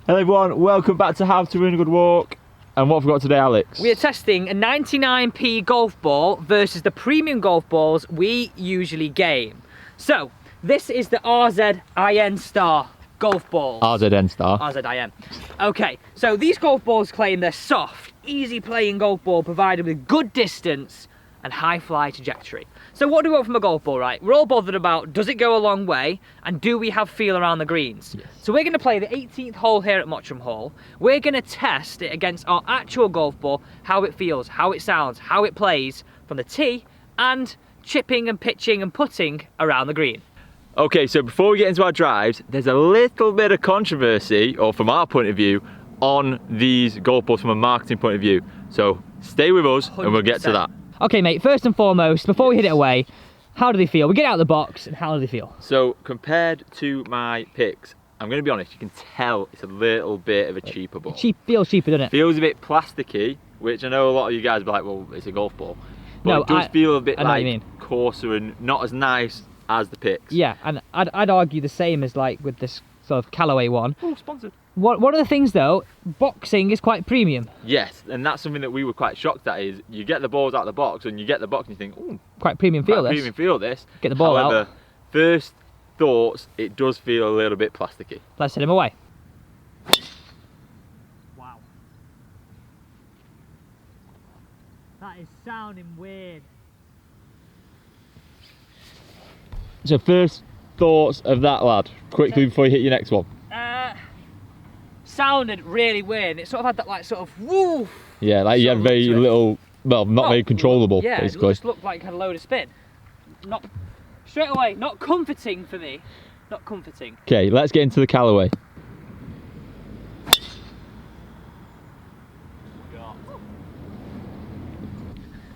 Hello everyone, welcome back to How to Ruin a Good Walk. And what have we got today, Alex? We are testing a 99p golf ball versus the premium golf balls we usually game. So, this is the RZIN Star golf balls. RZN Star. RZIN. Okay, so these golf balls claim they're soft, easy playing golf ball provided with good distance and high fly trajectory. So what do we want from a golf ball, right? We're all bothered about, does it go a long way and do we have feel around the greens? Yes. So we're going to play the 18th hole here at Mottram Hall. We're going to test it against our actual golf ball, how it feels, how it sounds, how it plays from the tee and chipping and pitching and putting around the green. Okay, so before we get into our drives, there's a little bit of controversy, or from our point of view, on these golf balls from a marketing point of view. So stay with us 100%. And we'll get to that. Okay mate, first and foremost, before we hit it away, how do they feel? We get out of the box and how do they feel? So compared to my picks, I'm going to be honest, you can tell it's a little bit of a cheaper ball. Feels cheaper, doesn't it? Feels a bit plasticky, which I know a lot of you guys will be like, well, it's a golf ball. But no, it does feel a bit like coarser and not as nice as the picks. Yeah, and I'd argue the same as like with this sort of Callaway one. Oh, sponsored. One of the things though, boxing is quite premium. Yes, and that's something that we were quite shocked at, is you get the balls out of the box and you get the box and you think, oh, quite premium feel this. Premium feel this. Get the ball However, out. First thoughts, it does feel a little bit plasticky. Let's hit him away. Wow. That is sounding weird. So first thoughts of that, lad, quickly before you hit your next one. Sounded really weird. It sort of had that like sort of woo. Yeah, like you had very little, well, not very controllable, yeah, basically. It just looked like it had a load of spin. Not straight away, not comforting for me. Not comforting. Okay, let's get into the Callaway.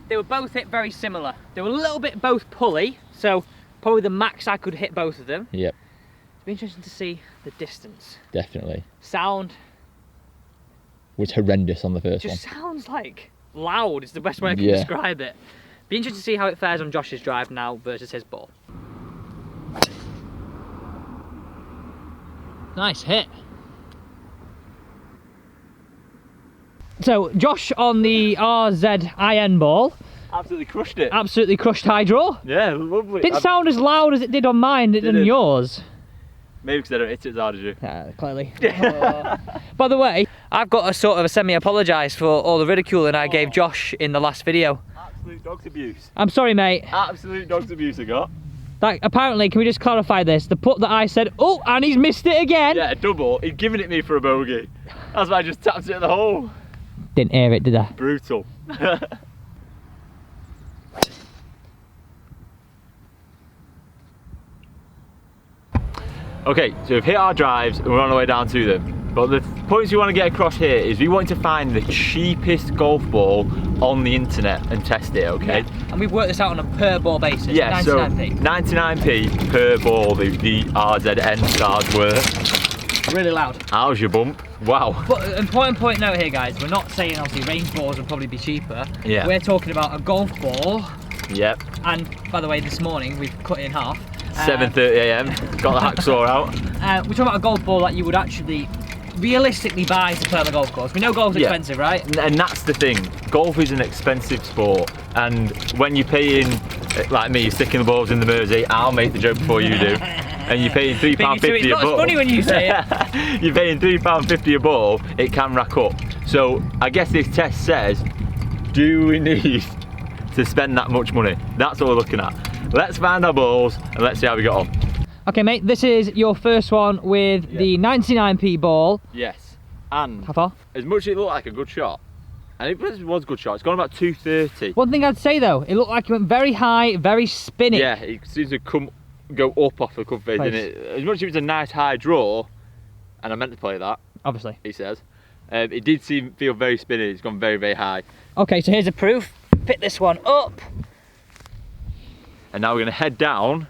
They were both hit very similar. They were a little bit both pulley, so probably the max I could hit both of them. Yep. It'd be interesting to see the distance. Definitely. Sound was horrendous on the first one. Just sounds like loud is the best way I can describe it. Be interesting to see how it fares on Josh's drive now versus his ball. Nice hit. So Josh on the RZIN ball. Absolutely crushed it. Absolutely crushed high draw. Yeah, lovely. Didn't sound as loud as it did on mine than yours. Maybe because I don't hit it as hard as you. Clearly. By the way, I've got a sort of a semi-apologise for all the ridiculing I gave Josh in the last video. Absolute dog's abuse. I'm sorry, mate. Absolute dog's abuse I got. That, apparently, can we just clarify this? The putt that I said, oh, and he's missed it again. Yeah, a double. He'd given it me for a bogey. That's why I just tapped it at the hole. Didn't hear it, did I? Brutal. Okay, so we've hit our drives and we're on our way down to them. But the points we want to get across here is we want to find the cheapest golf ball on the internet and test it, okay? Yeah. And we've worked this out on a per ball basis. Yeah, 99p. So 99p per ball the RZN Stars were. Really loud. How's your bump? Wow. But important point note here, guys, we're not saying obviously range balls would probably be cheaper. Yeah. We're talking about a golf ball. Yep. And by the way, this morning we've cut it in half. 7:30 AM, got the hacksaw out. We're talking about a golf ball that you would actually realistically buy to play on the golf course. We know golf's expensive, right? And that's the thing. Golf is an expensive sport, and when you're paying, like me, sticking the balls in the Mersey, I'll make the joke before you do. And you're paying £3.50 a ball. It's not as funny when you say it. You're paying £3.50 a ball, it can rack up. So I guess this test says, do we need to spend that much money? That's what we're looking at. Let's find our balls and let's see how we get on. Okay mate, this is your first one with the 99p ball. Yes. And how far? As much as it looked like a good shot, and it was a good shot, it's gone about 230. One thing I'd say though, it looked like it went very high, very spinny. Yeah, it seems to go up off the club face, didn't it? As much as it was a nice high draw, and I meant to play that, obviously, he says, it did feel very spinny. It's gone very, very high. Okay, so here's a proof. Pick this one up. And now we're going to head down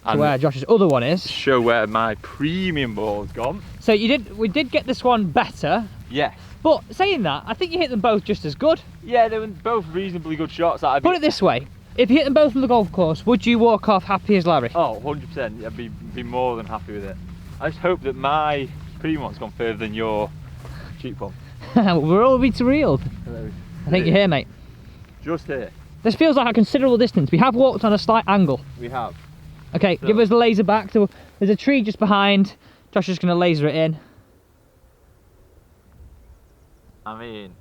and where Josh's other one is. Show where my premium ball's gone. So we did get this one better. Yes. But saying that, I think you hit them both just as good. Yeah, they were both reasonably good shots. Put it this way, if you hit them both on the golf course, would you walk off happy as Larry? Oh, 100%. I'd be more than happy with it. I just hope that my premium one's gone further than your cheap one. We're all to reeled. I think you're here, mate. Just here. This feels like a considerable distance. We have walked on a slight angle. We have. Okay, So- give us the laser back. There's a tree just behind. Josh is going to laser it in. I mean,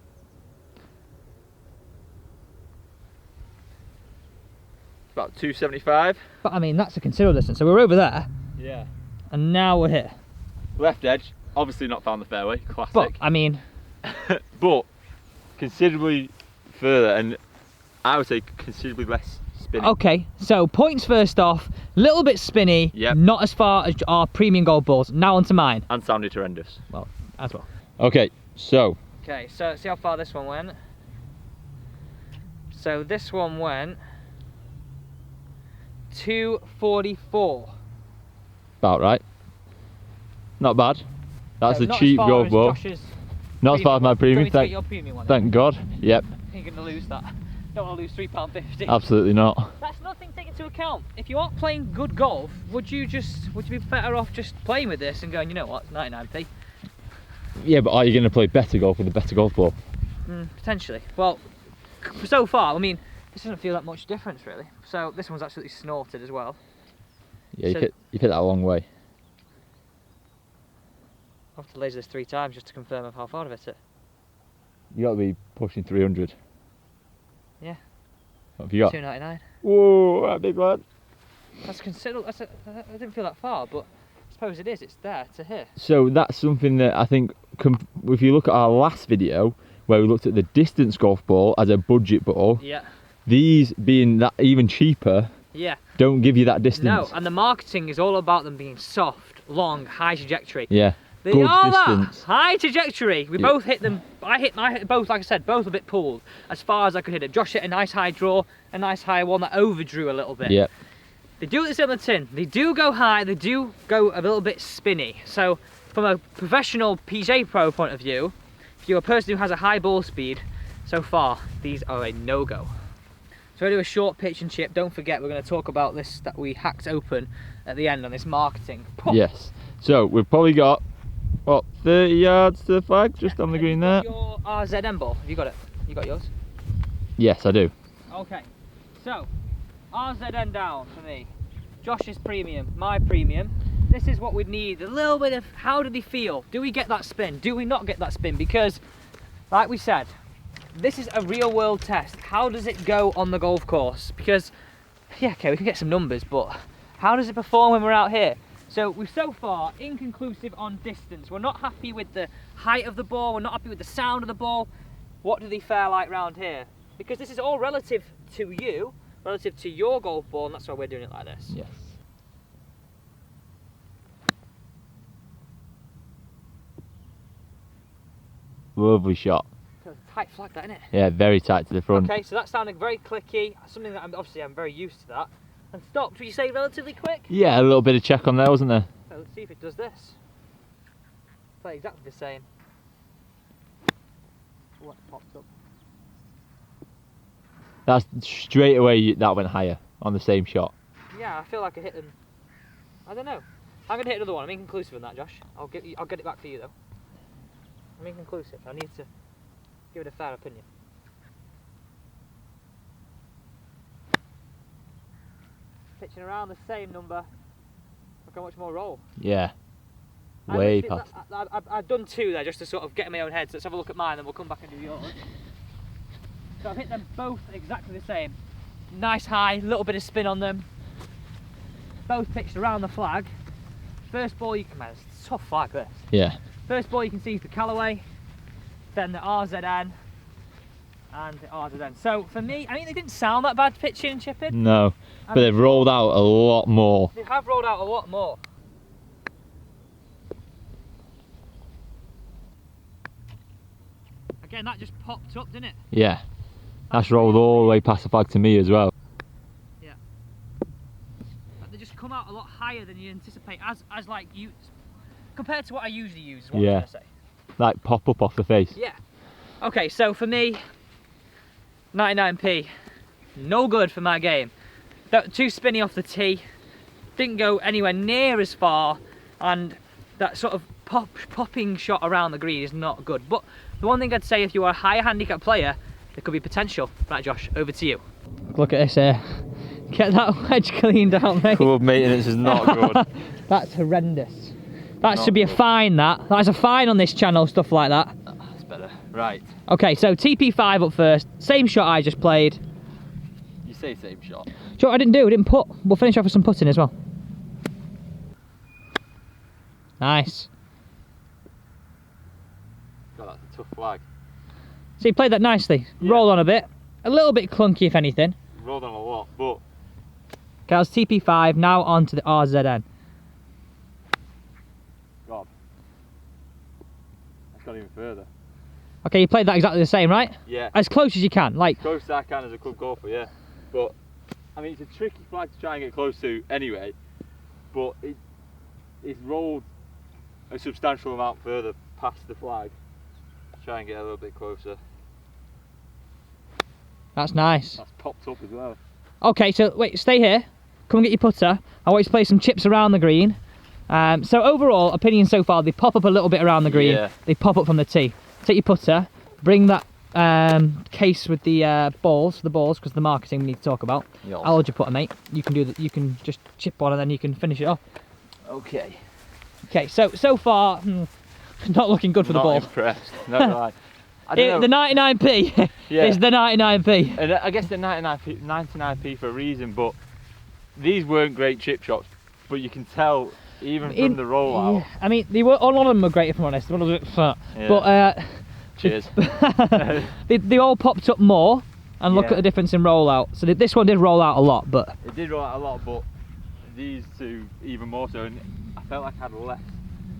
about 275. But I mean, that's a considerable distance. So we're over there, Yeah. and now we're here. Left edge, obviously not found the fairway, classic. But I mean, But considerably further, and I would say considerably less spinning. okay. So points first off. Little bit spinny. Yep. Not as far as our premium golf balls. Now onto mine. And sounded horrendous. Well, as well. Okay, so Okay, so see how far this one went. So this one went 244. about right. Not bad. That's So a not as cheap far golf as ball. Josh's Not as far as my one. Do you premium. want me to get your premium one? Thank God. Yep. You're going to lose that. Don't want to lose £3.50. Absolutely not. That's nothing to take into account. If you aren't playing good golf, would you be better off just playing with this and going, you know what, it's 99p? Yeah, but are you going to play better golf with a better golf ball? Potentially. Well, so far, I mean, this doesn't feel that much difference really. So this one's absolutely snorted as well. Yeah, you So- hit that a long way. I'll have to laser this 3 times just to confirm of how far I've hit it. You got to be pushing 300. Yeah. What have you got? 299. Whoa, that big one. That's considerable. I didn't feel that far, but I suppose it is. It's there to here. So that's something that I think, if you look at our last video where we looked at the distance golf ball as a budget ball, Yeah. these being that even cheaper Yeah. don't give you that distance. No, and the marketing is all about them being soft, long, high trajectory. Yeah, They good are distance. that high trajectory. We Yeah. both hit them. I hit both, like I said, both a bit pulled as far as I could hit it. Josh hit a nice high draw, a nice high one that overdrew a little bit. Yeah, They do this on the tin. They do go high. They do go a little bit spinny. So, from a professional PJ Pro point of view, if you're a person who has a high ball speed, so far these are a no-go. So I do a short pitch and chip. Don't forget, we're going to talk about this that we hacked open at the end on this marketing. yes. So we've probably got, what, 30 yards to the flag, just on the green there? Your RZN ball. Have you got it? You got yours? Yes, I do. Okay. So, RZN down for me. Josh's premium, my premium. This is what we need. A little bit of how do they feel? Do we get that spin? Do we not get that spin? Because, like we said, this is a real world test. How does it go on the golf course? Because, yeah, okay, we can get some numbers, but how does it perform when we're out here? So we've so far inconclusive on distance. We're not happy with the height of the ball. We're not happy with the sound of the ball. What do they fare like round here? Because this is all relative to you, relative to your golf ball, and that's why we're doing it like this. Yes. Lovely shot. Tight flag, that, isn't it? Yeah, very tight to the front. Okay, so that sounded very clicky. Something that I'm very used to that. And stopped. Would you say relatively quick? Yeah, a little bit of check on there, wasn't there? So let's see if it does this. Play exactly the same. What popped up? That's straight away, that went higher on the same shot. Yeah, I feel like I hit them. I don't know. I'm gonna hit another one. I'm inconclusive on that, Josh. I'll get it back for you though. I'm inconclusive. I need to give it a fair opinion. Pitching around the same number. Look how much more roll. Yeah, I way literally- past. I've done 2 there just to sort of get in my own head. So let's have a look at mine, then we'll come back and do yours. So I've hit them both exactly the same. Nice high, little bit of spin on them. Both pitched around the flag. First ball you can, man, it's a tough flag this. Yeah, First ball you can see is the Callaway, then the RZN, and the RZN. So for me, I mean they didn't sound that bad pitching and chipping. no, but they've rolled out a lot more. They have rolled out a lot more. Again, that just popped up, didn't it? Yeah, that's rolled all the way past the flag to me as well. They just come out a lot higher than you anticipate, as like you, compared to what I usually use. Is what Yeah. I'm trying to say. Like pop up off the face. Yeah. Okay, so for me, 99p, no good for my game. Too spinny off the tee, didn't go anywhere near as far, and that sort of popping shot around the green is not good. But the one thing I'd say, if you are a higher handicap player, there could be potential. Right, Josh, over to you. Look at this here. Get that wedge cleaned out, mate. Club maintenance is not good. That's horrendous. That Not should be a good. fine, that. That's a fine on this channel, stuff like that. That's better. Right. Okay, so TP5 up first. Same shot I just played. You say same shot. Do you know what I didn't do? I didn't put. We'll finish off with some putting as well. Nice. God, that's a tough flag. So you played that nicely. Yeah. Rolled on a bit. A little bit clunky, if anything. Rolled on a lot, but Okay, that was TP5. Now on to the RZN. God, that's gone even further. Okay, you played that exactly the same, right? Yeah. As close as you can. Like, Close as I can as a club golfer, yeah. But I mean, it's a tricky flag to try and get close to anyway. But it's rolled a substantial amount further past the flag. Try and get a little bit closer. that's nice. That's popped up as well. Okay, so wait, stay here. Come and get your putter. I want you to play some chips around the green. So overall, opinion so far, they pop up a little bit around the green. Yeah. They pop up from the tee. Take your putter, bring that case with the balls, because the marketing we need to talk about. Yes. I'll hold your putter, mate. You can do that. You can just chip on and then you can finish it off. Okay. Okay, so far, not looking good for the Not ball. impressed. No lie. I don't The know. 99p Yeah. is the 99p. And I guess they're 99p for a reason, but these weren't great chip shots. But you can tell even from the rollout. Yeah, I mean, they were, all of them were great if I'm honest. One was a bit fat. Yeah. But Cheers. they all popped up more, and look Yeah. at the difference in rollout. So this one did roll out a lot, but It did roll out a lot, but these two even more so. And I felt like I had less,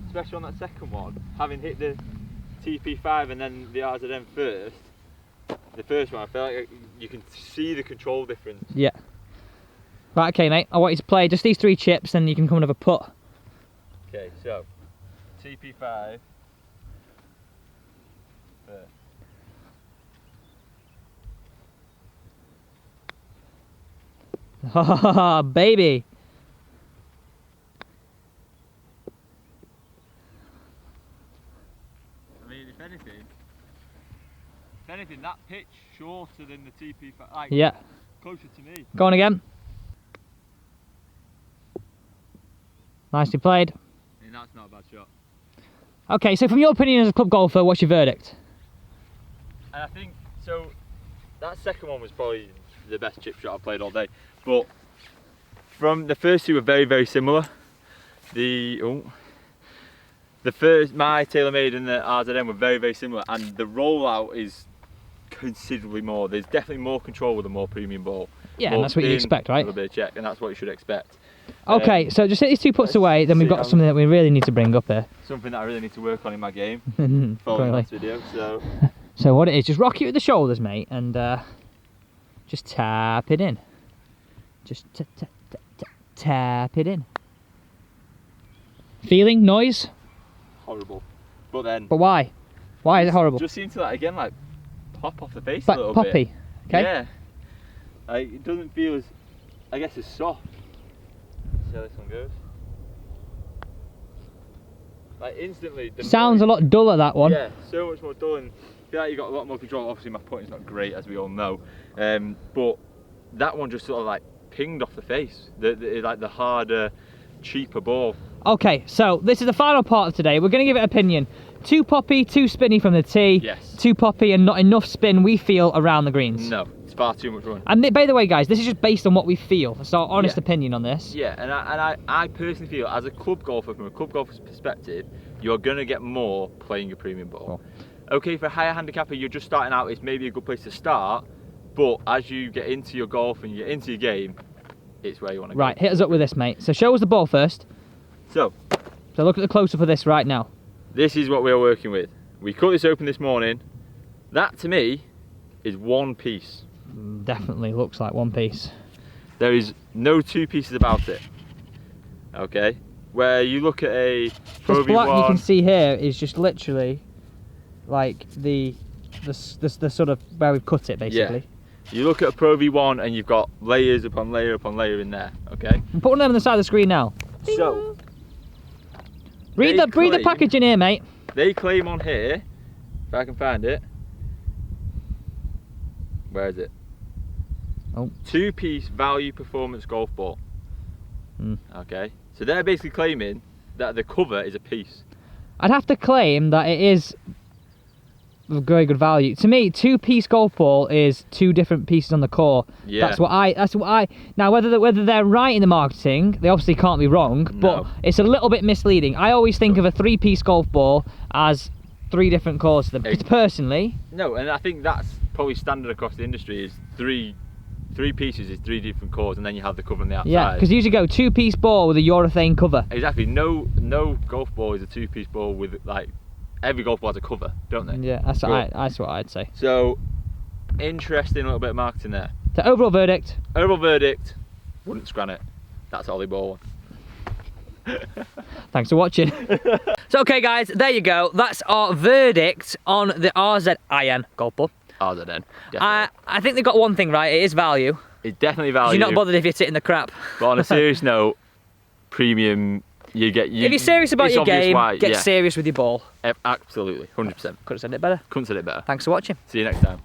especially on that second one, having hit the TP5 and then the RZN first. The first one, I felt like you can see the control difference. yeah. Right, okay, mate. I want you to play just these 3 chips, and you can come and have a putt. Okay, so TP5 first. Oh, baby. I mean, if anything, that pitch shorter than the TP5, like Yeah. closer to me. Go on again. Nicely played. And that's not a bad shot. Okay, so from your opinion as a club golfer, what's your verdict? And I think, so that second one was probably the best chip shot I've played all day. But from the first two were very, very similar. The first, my TaylorMade and the RZN were very, very similar. And the rollout is considerably more. There's definitely more control with a more premium ball. Yeah, More and that's what you spin, expect, A right? little bit of check, and that's what you should expect. Okay, so just hit these 2 putts let's away, then we've see got how- something that we really need to bring up here. Something that I really need to work on in my game. Following Clearly. this video, so So what it is, just rock it with the shoulders, mate, and just tap it in. Just tap it in. Feeling noise? horrible. But then, But why? Why is it horrible? just seem to like again like pop off the face Like a little poppy. bit. Okay. Yeah. Like it doesn't feel as, I guess, as soft. See how this one goes. Like instantly. The Sounds a noise- lot duller, that one. Yeah, so much more dull, and I feel like you got a lot more control. Obviously, my putting's not great, as we all know, but that one just sort of like pinged off the face. Like the harder, cheaper ball. Okay, so this is the final part of today. We're going to give it opinion. Too poppy, too spinny from the tee. Yes. Too poppy and not enough spin, we feel, around the greens. No, it's far too much run. And by the way, guys, this is just based on what we feel. It's our honest Yeah. opinion on this. Yeah, and I personally feel, as a club golfer, from a club golfer's perspective, you're going to get more playing a premium ball. Okay, for a higher handicapper, you're just starting out, it's maybe a good place to start, but as you get into your golf and you get into your game, it's where you want to Right, hit us up with this, mate. So show us the ball first. go. So look at the close-up of this right now. This is what we're working with. We cut this open this morning. That, to me, is one piece. Definitely looks like one piece. There is no two pieces about it. Okay? Where you look at a Pro This black you V1, can see here is just literally like the sort of where we've cut it, basically. you look at a Pro V1 and you've got layers upon layer upon layer in there, okay? I'm putting them on the side of the screen now. So, Read the packaging here, mate. They claim on here, if I can find it. Where is it? Oh. 2-piece value performance golf ball. Hmm. Okay, so they're basically claiming that the cover is a piece. I'd have to claim that it is of very good value. To me, 2-piece golf ball is 2 different pieces on the core. Yeah. That's what I. Now, whether they're right in the marketing, they obviously can't be wrong. But No. it's a little bit misleading. I always think of a 3-piece golf ball as 3 different cores to them. Personally. No, and I think that's probably standard across the industry. Is three pieces is 3 different cores, and then you have the cover on the outside. Yeah, because you usually go 2-piece ball with a urethane cover. Exactly. No golf ball is a 2-piece ball with like every golf ball has a cover, don't they? Yeah, that's what I'd say. So interesting little bit of marketing there. So overall verdict. Overall verdict: wouldn't scran it. That's Ollie Ball one. Thanks for watching. So okay, guys, there you go. That's our verdict on the RZIN golf ball. RZN. I think they got one thing right. It is value. It's definitely value. You're not bothered if you sit in the crap. But on a serious note, premium. If you're serious about your game, get serious with your ball. Absolutely, 100%. Could have said it better. Couldn't said it better. Thanks for watching. See you next time.